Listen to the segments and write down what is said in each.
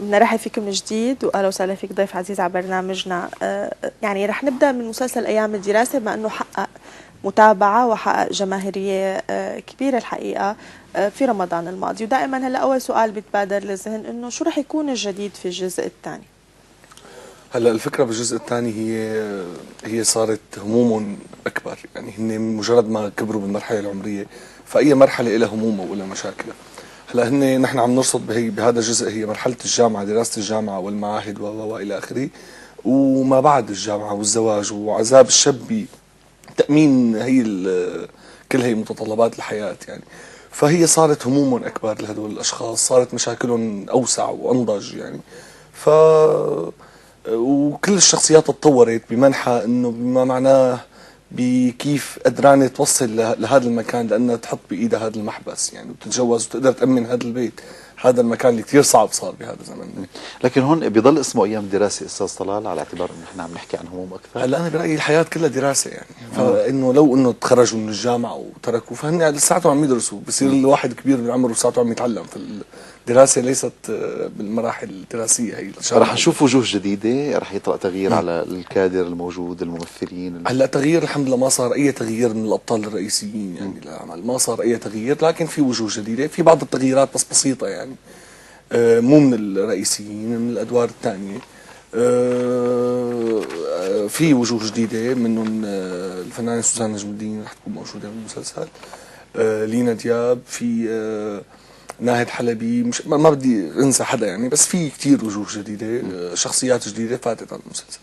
بنرحب فيكم من جديد واهلا وسهلا فيك ضيف عزيز على برنامجنا. يعني رح نبدا من مسلسل ايام الدراسه بما انه حقق متابعه وحقق جماهيريه كبيره الحقيقه في رمضان الماضي، ودائما هلا اول سؤال بيتبادر للذهن انه شو رح يكون الجديد في الجزء الثاني؟ هلا الفكره بالجزء الثاني هي صارت هموم اكبر، يعني هن مجرد ما كبروا بالمرحله العمريه فاي مرحله لها همومها ولها مشاكلها. هلا نحن عم نرصد بهذا الجزء هي مرحله الجامعه، دراسه الجامعه والمعاهد والى اخره، وما بعد الجامعه والزواج وعذاب الشاب بتامين كل هي متطلبات الحياه يعني. فهي صارت هموم اكبر لهدول الاشخاص، صارت مشاكلهم اوسع وانضج يعني. ف وكل الشخصيات تطورت بمنحى انه بما معناه بكيف قدرانه توصل لهذا المكان، لانها تحط بايدها هذا المحبس يعني، وتتجوز وتقدر تامن هذا البيت، هذا المكان اللي كثير صعب صار بهذا الزمن. لكن هون بضل اسمه ايام دراسه استاذ طلال، على اعتبار انه نحن عم نحكي عن هموم اكثر. هلا انا برايي الحياه كلها دراسه يعني، فانه لو انه تخرجوا من الجامعه وتركوا فهن لساتهم عم يدرسوا، بصير الواحد كبير بالعمر وساعته عم يتعلم. الدراسه ليست بالمراحل الدراسيه هي. رح نشوف وجوه جديده، رح يطرأ تغيير على الكادر الموجود، الممثلين. هلا تغيير الحمد لله، ما صار اي تغيير من الابطال الرئيسيين يعني للعمل، ما صار اي تغيير، لكن في وجوه جديده، في بعض التغييرات بس بسيطه يعني، مو من الرئيسيين، من الادوار الثانيه. في وجوه جديده منهم الفنانه سوزان نجم الدين رح تكون موجوده بالمسلسل، لينا دياب، في ناهد حلبي، مش ما بدي انسى حدا يعني، بس في كثير وجوه جديده، شخصيات جديده فاتت على المسلسل.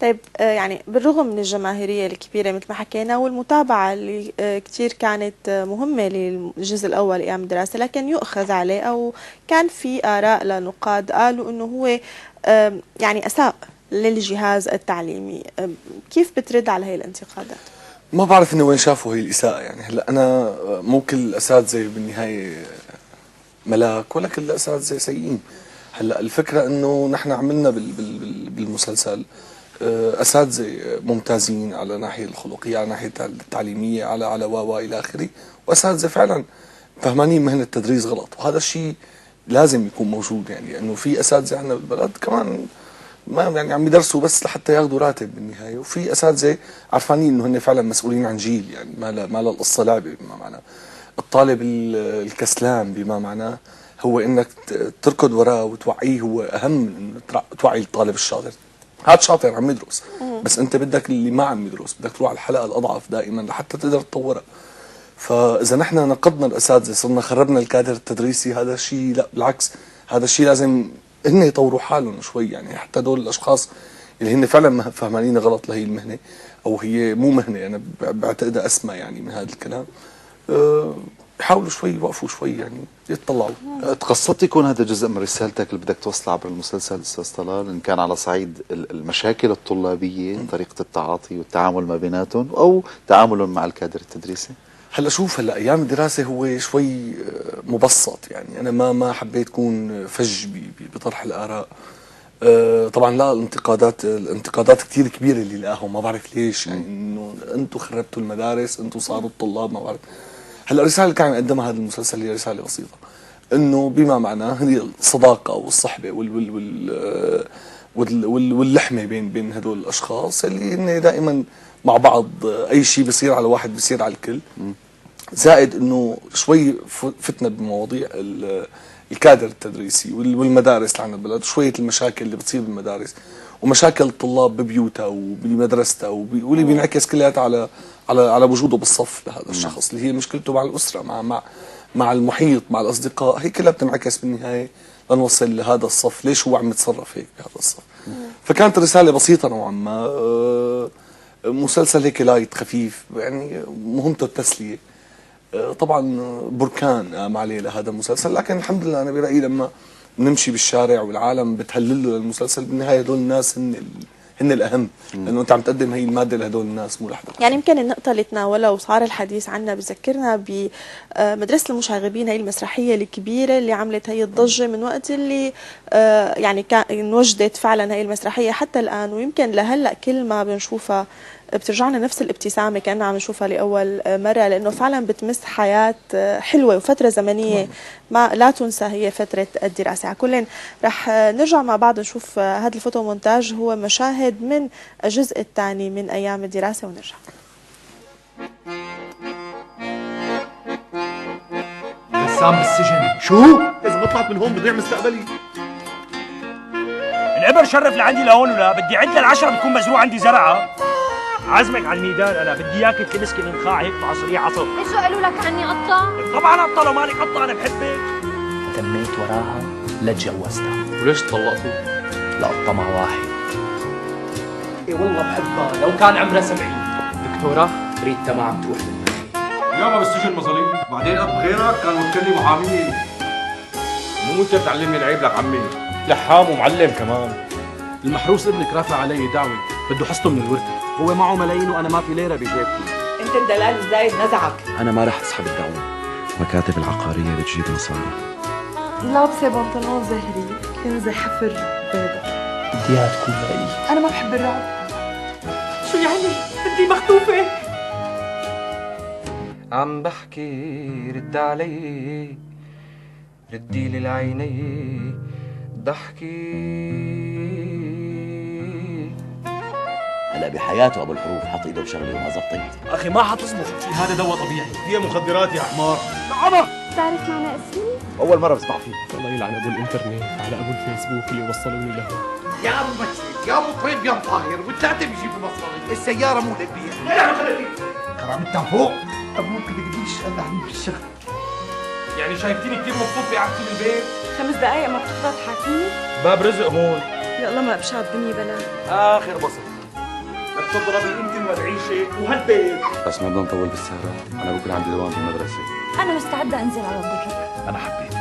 طيب يعني بالرغم من الجماهيرية الكبيرة مثل ما حكينا والمتابعة اللي كتير كانت مهمة للجزء الأول أيام الدراسة، لكن يؤخذ عليه أو كان في آراء لنقاد قالوا أنه هو يعني أساء للجهاز التعليمي. كيف بترد على هي الانتقادات؟ ما بعرف انه وين شافوا هي الاساءة يعني. هلا انا مو كل الاساتذه بالنهايه ملاك ولا كل الاساتذه سيئين. هلا الفكره انه نحن عملنا بالمسلسل اساتذه ممتازين على الناحيه الخلقيه، على الناحيه التعليميه، على الى اخره، واساتذه فعلا فهمانين مهنه التدريس غلط، وهذا الشيء لازم يكون موجود يعني، لانه في اساتذه عندنا بالبلد كمان ما يعني عم يدرسوا بس لحتى ياخذوا راتب بالنهايه، وفي اساتذه عرفانين انه هن فعلا مسؤولين عن جيل يعني، ما لا القصه لعبه بما معناه. الطالب الكسلان بما معناه هو انك تركض وراه وتوعيه، هو اهم من انه توعي الطالب الشاطر. هذا شاطر عم يدرس، بس انت بدك اللي ما عم يدرس، بدك تروح على الحلقه الاضعف دائما لحتى تقدر تطورها. فاذا نحن نقدنا الاساتذه، صرنا خربنا الكادر التدريسي، هذا الشيء لا بالعكس، هذا الشيء لازم هن يطوروا حالهم شوي يعني، حتى دول الاشخاص اللي هن فعلا فهمانين غلط لهي المهنه، او هي مو مهنه انا بعتقدها اسمى يعني من هذا الكلام، يحاولوا شوي يوقفوا شوي يعني، يتطلعوا. تقصدت يكون هذا جزء من رسالتك اللي بدك توصلها عبر المسلسل استاذ طلال، ان كان على صعيد المشاكل الطلابيه، طريقه التعاطي والتعامل ما بيناتهم، او تعاملهم مع الكادر التدريسي؟ هلا شوف، هلا ايام الدراسه هو شوي مبسط يعني، انا ما حبيت اكون فج بطرح الاراء. طبعا لا، الانتقادات كثير كبيره اللي لاقاهم، ما بعرف ليش يعني، انه انتم خربتوا المدارس، انتم صاروا الطلاب، ما بعرف. هلا الرساله اللي كان يقدمها هذا المسلسل هي رساله بسيطه، انه بما معناه هي الصداقه والصحبه واللحمه بين هدول الاشخاص اللي هن دائما مع بعض، اي شيء بيصير على واحد بيصير على الكل. زائد انه شوي فتنا بمواضيع الكادر التدريسي والمدارس اللي عندنا بالبلد، شويه المشاكل اللي بتصير بالمدارس، ومشاكل الطلاب ببيوتها وبمدرستها، واللي بينعكس كلياتها على وجوده بالصف لهذا الشخص، اللي هي مشكلته مع الاسره، مع المحيط، مع الاصدقاء، هي كلها بتنعكس بالنهايه لنوصل لهذا الصف، ليش هو عم يتصرف هيك بهذا الصف. فكانت الرساله بسيطه نوعا ما، مسلسل هيك لايت خفيف يعني، مهمته التسليه. طبعا بركان قام عليه لهذا المسلسل، لكن الحمد لله انا برايي لما نمشي بالشارع والعالم بتهلل له للمسلسل، بالنهايه هدول الناس هن الاهم، لانه انت عم تقدم هي الماده لهدول الناس مو لحدا. يعني يمكن النقطة اللي تناولها وصار الحديث عنها بذكرنا بمدرسة المشاغبين، هي المسرحية الكبيرة اللي عملت هي الضجة من وقت اللي يعني كان وجدت فعلا هي المسرحية حتى الآن، ويمكن لهلا كل ما بنشوفها بترجعنا نفس الابتسامة كأننا عم نشوفها لأول مرة، لأنه فعلا بتمس حياة حلوة وفترة زمنية ما لا تنسى، هي فترة الدراسة. على كل رح نرجع مع بعض نشوف هذا الفوتو مونتاج، هو مشاهد من الجزء الثاني من أيام الدراسة ونرجع. بسام بالسجن. شو؟ إذا ما طلعت من هون بضيع مستقبلي. العبر شرف لعندي لهون ولا بدي عد للعشرة بتكون مزروع عندي زرعة. عزمك على الميدان، أنا بدي إياك تلمسكي النخاع هيك بعصرية عصر. ايش قالوا لك عني قطة؟ طبعا قطة، لو مالك قطة أنا بحبك. تميت وراها لتجوزتها. وليش طلقتوا؟ لقطة مع واحد. اي والله بحبها لو كان عمرها 70. دكتورة ريتا ما عم تروح بالمحل. يابا بالسجن مصاريف، بعدين اب غيرك كان وكلني محامي. مو انت بتعلمني العيب لك عمي. لحام ومعلم كمان. المحروس ابنك رافع علي دعوة بده حصته من الورثة، هو معه ملايين وأنا ما في ليرة بجيبتي. انت الدلال الزايد نزعك. أنا ما رح أسحب الدعوة، مكاتب العقارية بتجيب مصاري. لابسة بنطلون زهري، كنزة حفر بيضة. بدي اياها تكون لإلي. أنا ما بحب الرعب. شو يعني؟ بدي مخطوفة. عم بحكي رد علي، ردي لي العيني ضحكي. هلا بحياته ابو الحروف حط ايده بشغله وما زبطت. أخي ما حتصبح. هذا دواء طبيعي، فيها مخدرات يا حمار. بتعرف معنى اسمي؟ اول مره بسمع فيه. الله يلعن أبو الإنترنت على أبو الفيسبوك اللي وصلوني له. يا ابو مجد يا ابو طيب يا مطاهر، والثلاثه بيجيبوا مصاري، السياره مو للبيع. لا كرامتها فوق. ابوك بيقدرش يقلعني بالشغل. يعني شايفتيني كثير مبسوط بقعدتي بالبيت؟ 5 دقايق ما بتقدر تحاكيني؟ باب رزق هون. يا الله ما بشع الدنيا بلا. آخر بسط. بدك تضربي انت وهالعيشة وهالبيت. بس ما بدنا نطول بالسهرة، أنا بكرة عندي دوام في المدرسة. أنا مستعدة أنزل على ضرك. أنا حبيتك.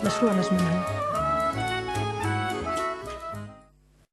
مشروع نجم النهار.